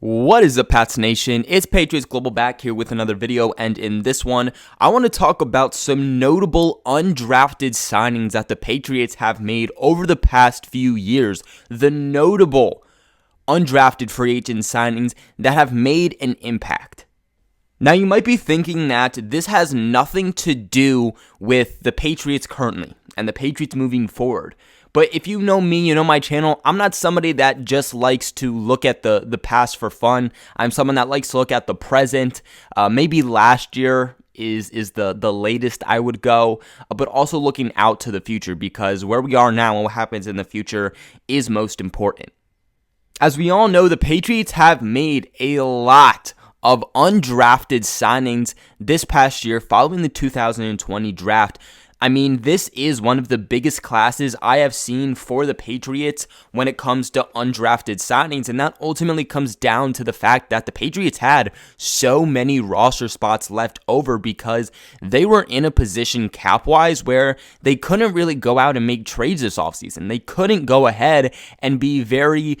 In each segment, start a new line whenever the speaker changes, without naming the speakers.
What is up, Pats Nation? It's Patriots Global back here with another video, and in this one, I want to talk about some notable undrafted signings that the Patriots have made over the past few years. The notable undrafted free agent signings that have made an impact. Now, you might be thinking that this has nothing to do with the Patriots currently and the Patriots moving forward. But if you know me, you know my channel, I'm not somebody that just likes to look at the past for fun. I'm someone that likes to look at the present. Maybe last year is the latest I would go, but also looking out to the future, because where we are now and what happens in the future is most important. As we all know, the Patriots have made a lot of undrafted signings this past year following the 2020 draft. I mean, this is one of the biggest classes I have seen for the Patriots when it comes to undrafted signings, and that ultimately comes down to the fact that the Patriots had so many roster spots left over because they were in a position cap-wise where they couldn't really go out and make trades this offseason. They couldn't go ahead and be very,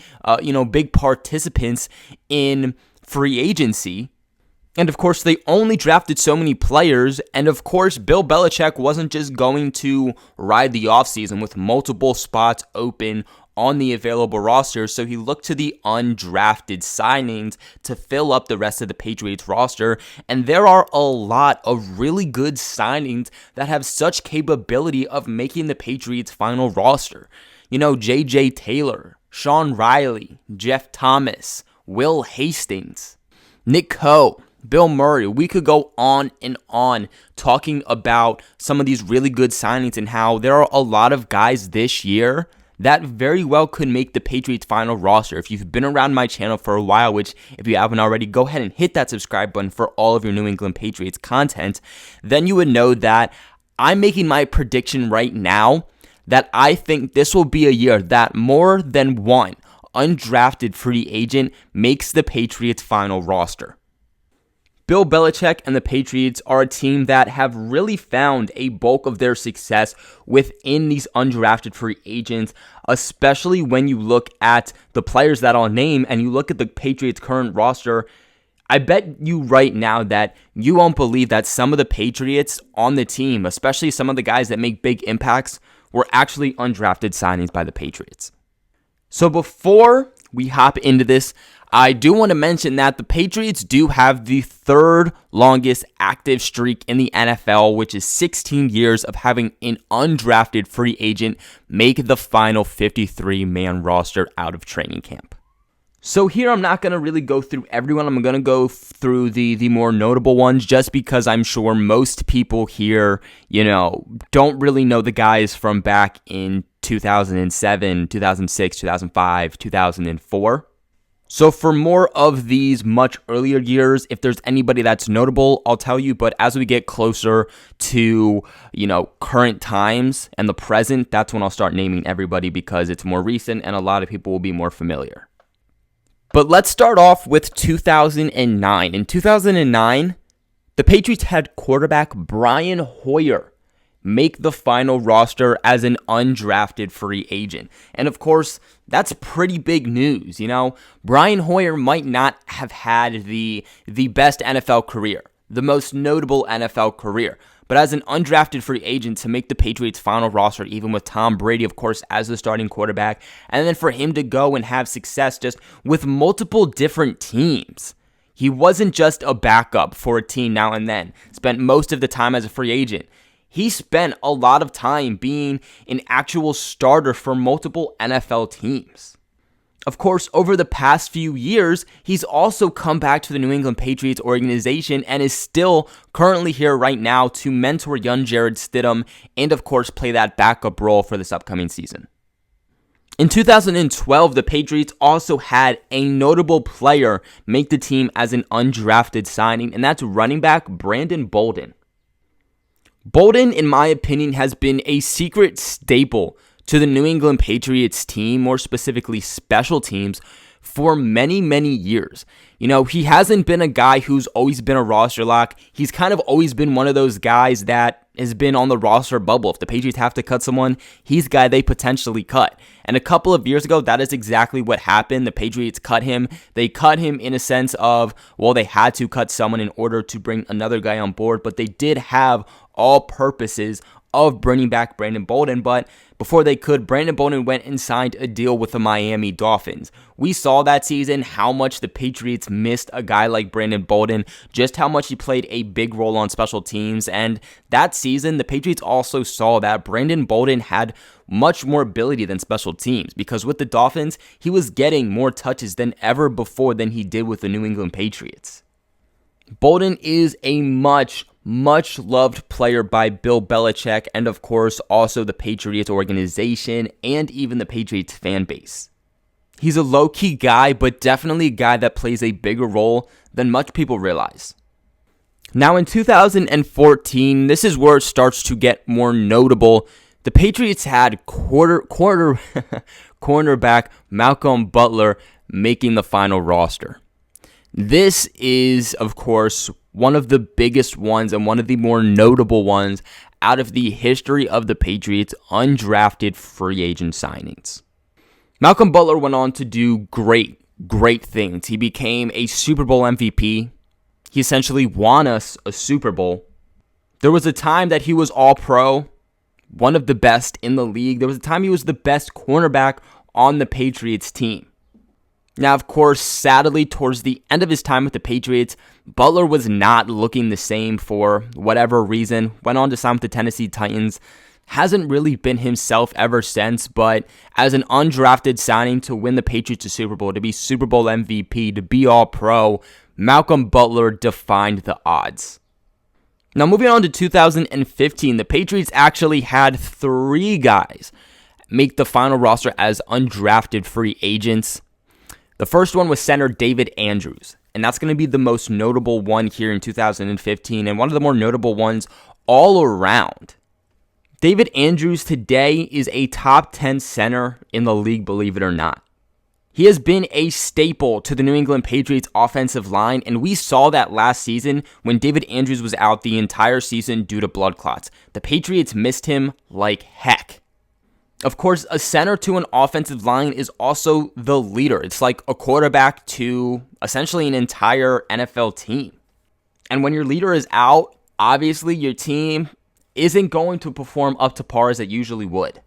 big participants in free agency. And of course, they only drafted so many players, and of course, Bill Belichick wasn't just going to ride the offseason with multiple spots open on the available roster, so he looked to the undrafted signings to fill up the rest of the Patriots roster, and there are a lot of really good signings that have such capability of making the Patriots' final roster. You know, J.J. Taylor, Sean Riley, Jeff Thomas, Will Hastings, Nick Coe, Bill Murray. We could go on and on talking about some of these really good signings and how there are a lot of guys this year that very well could make the Patriots' final roster. If you've been around my channel for a while, which if you haven't already, go ahead and hit that subscribe button for all of your New England Patriots content, then you would know that I'm making my prediction right now that I think this will be a year that more than one undrafted free agent makes the Patriots' final roster. Bill Belichick and the Patriots are a team that have really found a bulk of their success within these undrafted free agents, especially when you look at the players that I'll name and you look at the Patriots' current roster. I bet you right now that you won't believe that some of the Patriots on the team, especially some of the guys that make big impacts, were actually undrafted signings by the Patriots. So before we hop into this, I do want to mention that the Patriots do have the third longest active streak in the NFL, which is 16 years of having an undrafted free agent make the final 53-man roster out of training camp. So here I'm not going to really go through everyone. I'm going to go through the more notable ones just because I'm sure most people here, don't really know the guys from back in 2007, 2006, 2005, 2004. So for more of these much earlier years, if there's anybody that's notable, I'll tell you. But as we get closer to, current times and the present, that's when I'll start naming everybody because it's more recent and a lot of people will be more familiar. But let's start off with 2009. In 2009, the Patriots had quarterback Brian Hoyer make the final roster as an undrafted free agent. And of course, that's pretty big news. Brian Hoyer might not have had the best NFL career, the most notable NFL career, but as an undrafted free agent to make the Patriots' final roster, even with Tom Brady, of course, as the starting quarterback, and then for him to go and have success just with multiple different teams. He wasn't just a backup for a team now and then, spent most of the time as a free agent. He spent a lot of time being an actual starter for multiple NFL teams. Of course, over the past few years, he's also come back to the New England Patriots organization and is still currently here right now to mentor young Jarrett Stidham and, of course, play that backup role for this upcoming season. In 2012, the Patriots also had a notable player make the team as an undrafted signing, and that's running back Brandon Bolden. Bolden, in my opinion, has been a secret staple to the New England Patriots team, more specifically special teams, for many, many years. You know, he hasn't been a guy who's always been a roster lock. He's kind of always been one of those guys that has been on the roster bubble. If the Patriots have to cut someone, he's a guy they potentially cut. And a couple of years ago, that is exactly what happened. The Patriots cut him. They cut him in a sense of, well, they had to cut someone in order to bring another guy on board, but they did have all purposes of bringing back Brandon Bolden, but before they could, Brandon Bolden went and signed a deal with the Miami Dolphins. We saw that season how much the Patriots missed a guy like Brandon Bolden, just how much he played a big role on special teams, and that season, the Patriots also saw that Brandon Bolden had much more ability than special teams, because with the Dolphins, he was getting more touches than ever before than he did with the New England Patriots. Bolden is a much loved player by Bill Belichick and, of course, also the Patriots organization and even the Patriots fan base. He's a low-key guy, but definitely a guy that plays a bigger role than much people realize. Now, in 2014, this is where it starts to get more notable. The Patriots had cornerback Malcolm Butler making the final roster. This is, of course, one of the biggest ones and one of the more notable ones out of the history of the Patriots' undrafted free agent signings. Malcolm Butler went on to do great things. He became a Super Bowl MVP. He essentially won us a Super Bowl. There was a time that he was All-Pro, one of the best in the league. There was a time he was the best cornerback on the Patriots team. Now, of course, sadly, towards the end of his time with the Patriots, Butler was not looking the same for whatever reason. Went on to sign with the Tennessee Titans. Hasn't really been himself ever since, but as an undrafted signing to win the Patriots a Super Bowl, to be Super Bowl MVP, to be All-Pro, Malcolm Butler defined the odds. Now, moving on to 2015, the Patriots actually had 3 guys make the final roster as undrafted free agents. The first one was center David Andrews, and that's going to be the most notable one here in 2015, and one of the more notable ones all around. David Andrews today is a top 10 center in the league, believe it or not. He has been a staple to the New England Patriots offensive line, and we saw that last season when David Andrews was out the entire season due to blood clots. The Patriots missed him like heck. Of course, a center to an offensive line is also the leader. It's like a quarterback to essentially an entire NFL team. And when your leader is out, obviously your team isn't going to perform up to par as it usually would.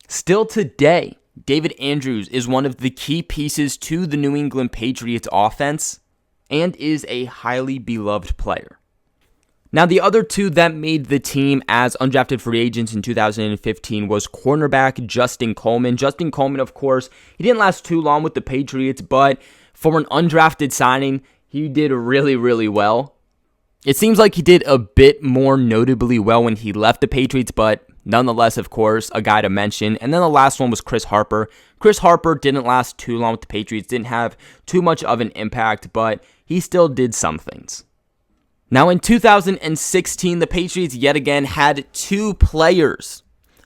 Still today, David Andrews is one of the key pieces to the New England Patriots offense and is a highly beloved player. Now, the other 2 that made the team as undrafted free agents in 2015 was cornerback Justin Coleman. Justin Coleman, of course, he didn't last too long with the Patriots, but for an undrafted signing, he did really well. It seems like he did a bit more notably well when he left the Patriots, but nonetheless, of course, a guy to mention. And then the last one was Chris Harper. Chris Harper didn't last too long with the Patriots, didn't have too much of an impact, but he still did some things. Now, in 2016, the Patriots yet again had 2 players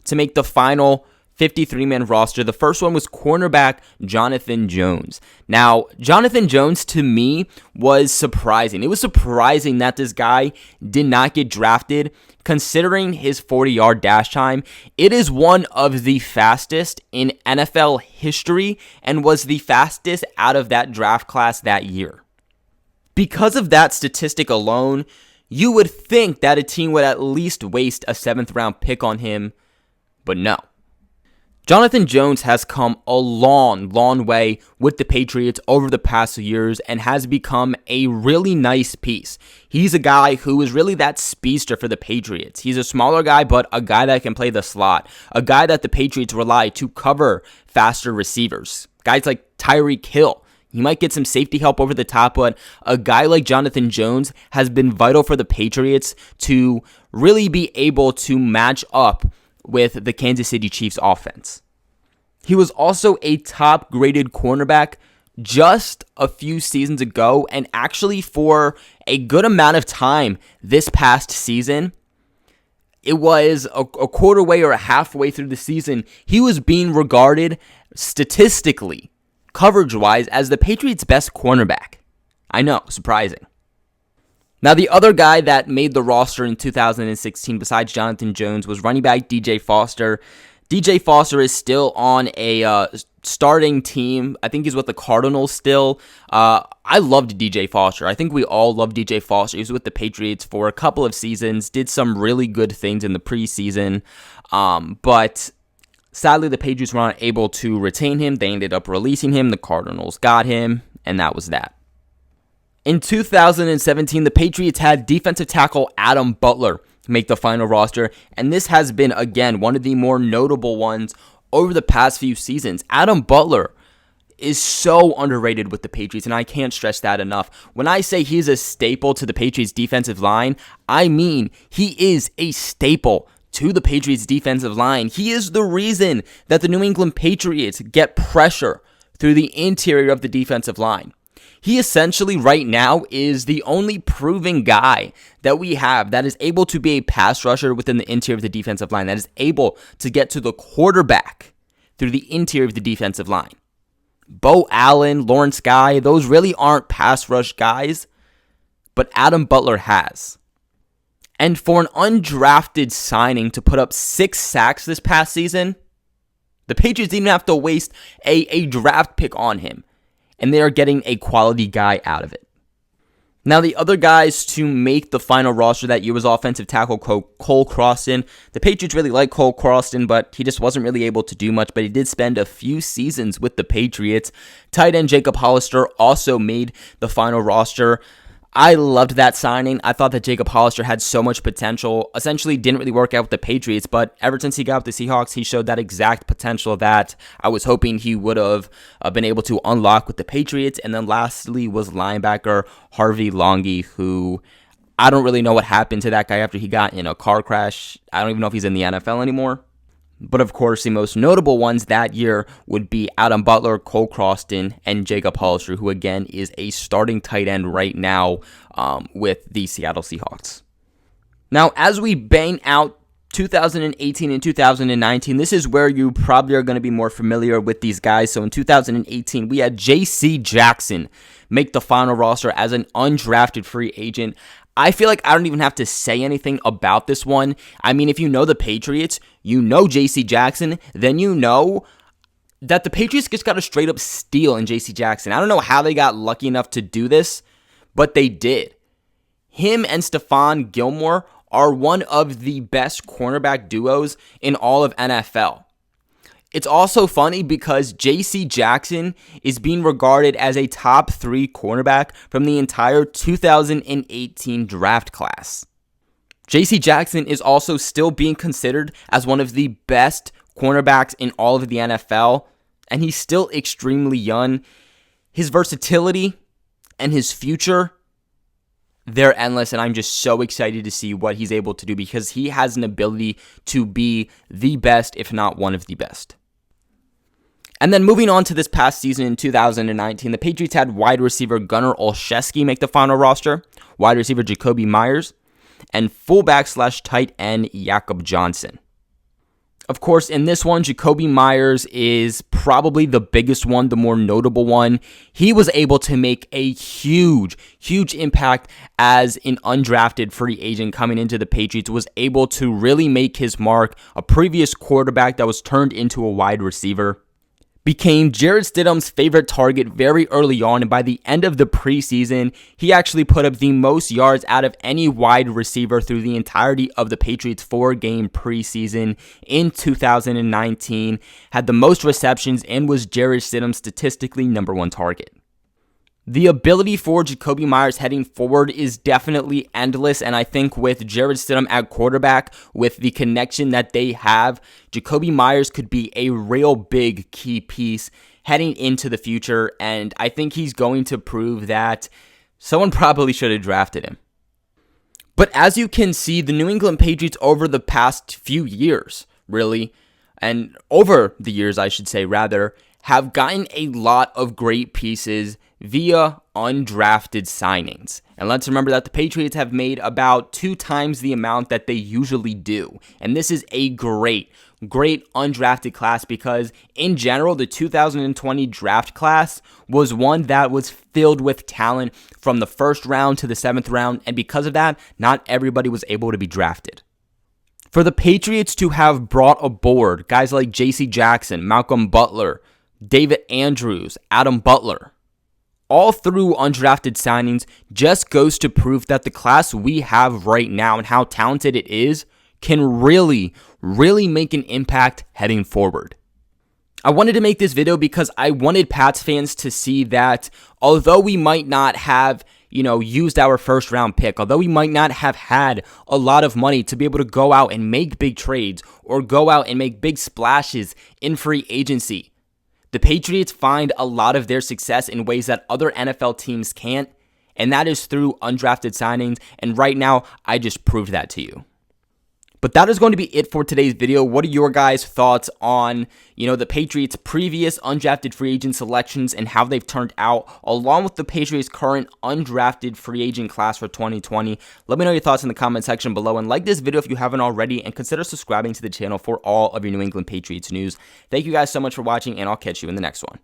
to make the final 53-man roster. The first one was cornerback Jonathan Jones. Now, Jonathan Jones, to me, was surprising. It was surprising that this guy did not get drafted, considering his 40-yard dash time. It is one of the fastest in NFL history and was the fastest out of that draft class that year. Because of that statistic alone, you would think that a team would at least waste a 7th-round pick on him, but no. Jonathan Jones has come a long way with the Patriots over the past years and has become a really nice piece. He's a guy who is really that speedster for the Patriots. He's a smaller guy, but a guy that can play the slot. A guy that the Patriots rely to cover faster receivers. Guys like Tyreek Hill. He might get some safety help over the top, but a guy like Jonathan Jones has been vital for the Patriots to really be able to match up with the Kansas City Chiefs offense. He was also a top-graded cornerback just a few seasons ago, and actually for a good amount of time this past season, it was a quarter way or a halfway through the season, he was being regarded statistically, coverage-wise, as the Patriots' best cornerback. I know, surprising. Now, the other guy that made the roster in 2016, besides Jonathan Jones, was running back DJ Foster. DJ Foster is still on a starting team. I think he's with the Cardinals still. I loved DJ Foster. I think we all loved DJ Foster. He was with the Patriots for a couple of seasons, did some really good things in the preseason, but sadly the Patriots were not able to retain him. They ended up releasing him. The Cardinals got him, and that was that. In 2017, the Patriots had defensive tackle Adam Butler make the final roster, and this has been, again, one of the more notable ones over the past few seasons. Adam Butler is so underrated with the Patriots, and I can't stress that enough. When I say he's a staple to the Patriots defensive line, I mean he is a staple to the Patriots defensive line. He is the reason that the New England Patriots get pressure through the interior of the defensive line. He essentially right now is the only proven guy that we have that is able to be a pass rusher within the interior of the defensive line, that is able to get to the quarterback through the interior of the defensive line. Bo Allen, Lawrence Guy, those really aren't pass rush guys, but Adam Butler has. And for an undrafted signing to put up 6 sacks this past season, the Patriots didn't even have to waste a draft pick on him. And they are getting a quality guy out of it. Now, the other guys to make the final roster that year was offensive tackle Cole Croston. The Patriots really like Cole Croston, but he just wasn't really able to do much, but he did spend a few seasons with the Patriots. Tight end Jacob Hollister also made the final roster. I loved that signing. I thought that Jacob Hollister had so much potential. Essentially didn't really work out with the Patriots, but ever since he got with the Seahawks, he showed that exact potential that I was hoping he would have been able to unlock with the Patriots. And then lastly was linebacker Harvey Longy, who I don't really know what happened to that guy after he got in a car crash. I don't even know if he's in the NFL anymore. But of course, the most notable ones that year would be Adam Butler, Cole Croston, and Jacob Hollister, who again is a starting tight end right now with the Seattle Seahawks. Now, as we bang out 2018 and 2019, this is where you probably are going to be more familiar with these guys. So in 2018, we had J.C. Jackson make the final roster as an undrafted free agent. I feel like I don't even have to say anything about this one. I mean, if you know the Patriots, you know J.C. Jackson, then you know that the Patriots just got a straight up steal in J.C. Jackson. I don't know how they got lucky enough to do this, but they did. Him and Stephon Gilmore are one of the best cornerback duos in all of NFL. It's also funny because J.C. Jackson is being regarded as a top 3 cornerback from the entire 2018 draft class. J.C. Jackson is also still being considered as one of the best cornerbacks in all of the NFL, and he's still extremely young. His versatility and his future, they're endless, and I'm just so excited to see what he's able to do because he has an ability to be the best, if not one of the best. And then moving on to this past season in 2019, the Patriots had wide receiver Gunnar Olszewski make the final roster, wide receiver Jakobi Meyers, and fullback/tight end Jakob Johnson. Of course, in this one, Jakobi Meyers is probably the biggest one, the more notable one. He was able to make a huge impact as an undrafted free agent coming into the Patriots, was able to really make his mark, a previous quarterback that was turned into a wide receiver. Became Jarrett Stidham's favorite target very early on, and by the end of the preseason, he actually put up the most yards out of any wide receiver through the entirety of the Patriots' 4-game preseason in 2019, had the most receptions, and was Jarrett Stidham's statistically number 1 target. The ability for Jakobi Meyers heading forward is definitely endless, and I think with Jarrett Stidham at quarterback, with the connection that they have, Jakobi Meyers could be a real big key piece heading into the future, and I think he's going to prove that someone probably should have drafted him. But as you can see, the New England Patriots over the past few years, really, and over the years, I should say, rather, have gotten a lot of great pieces via undrafted signings. And let's remember that the Patriots have made about 2 times the amount that they usually do. And this is a great undrafted class because in general, the 2020 draft class was one that was filled with talent from the 1st round to the 7th round. And because of that, not everybody was able to be drafted. For the Patriots to have brought aboard guys like J.C. Jackson, Malcolm Butler, David Andrews, Adam Butler, all through undrafted signings, just goes to prove that the class we have right now and how talented it is can really make an impact heading forward. I wanted to make this video because I wanted Pats fans to see that although we might not have used our 1st round pick, although we might not have had a lot of money to be able to go out and make big trades or go out and make big splashes in free agency, the Patriots find a lot of their success in ways that other NFL teams can't, and that is through undrafted signings, and right now, I just proved that to you. But that is going to be it for today's video. What are your guys' thoughts on, the Patriots' previous undrafted free agent selections and how they've turned out, along with the Patriots' current undrafted free agent class for 2020? Let me know your thoughts in the comment section below, and like this video if you haven't already, and consider subscribing to the channel for all of your New England Patriots news. Thank you guys so much for watching, and I'll catch you in the next one.